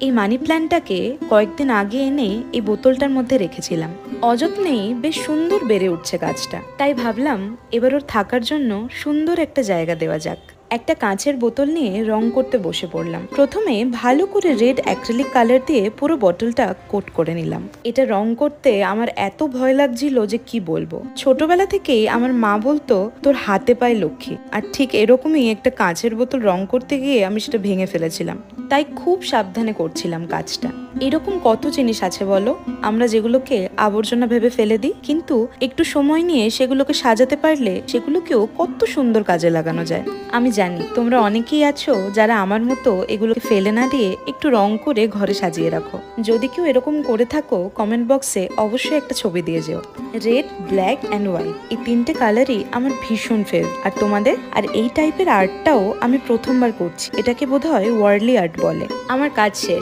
এই মানি প্ল্যান্টটাকে কয়েকদিন আগে এনে এই বোতলটার মধ্যে রেখেছিলাম। অযত্নেই বেশ সুন্দর বেড়ে উঠছে গাছটা, তাই ভাবলাম এবার ওর থাকার জন্য সুন্দর একটা জায়গা দেওয়া যাক। একটা কাঁচের বোতল নিয়ে রং করতে বসে পড়লাম। প্রথমে ভালো করে রেড অ্যাক্রিলিক কালার দিয়ে পুরো বোতলটা কোট করে নিলাম। এটা রং করতে আমার এত ভয় লাগছিল যে কি বলবো। ছোটবেলা থেকেই আমার মা বলতো তোর হাতে পায়ে লক্ষ্মী, আর ঠিক এরকমই একটা কাঁচের বোতল রং করতে গিয়ে আমি সেটা ভেঙে ফেলেছিলাম। তাই খুব সাবধানে করছিলাম কাজটা। এরকম কত জিনিস আছে বলো, আমরা যেগুলোকে আবর্জনা ভেবে ফেলে দিই, কিন্তু একটু সময় নিয়ে সেগুলোকে সাজাতে পারলে সেগুলোকেও কত সুন্দর কাজে লাগানো যায়। আমি জানি তোমরা অনেকেই আছো যারা আমার মতো এগুলোকে ফেলে না দিয়ে একটু রং করে ঘরে সাজিয়ে রাখো। যদি কেউ এরকম করে থাকো কমেন্ট বক্সে অবশ্যই একটা ছবি দিয়ে যেও। রেড, ব্ল্যাক অ্যান্ড হোয়াইট এই তিনটে কালারই আমার ভীষণ ফেভারিট। আর তোমাদের? আর এই টাইপের আর্টটাও আমি প্রথমবার করছি, এটাকে বোধহয় ওয়ার্লি আর্ট বলে। আমার কাজ শেষ।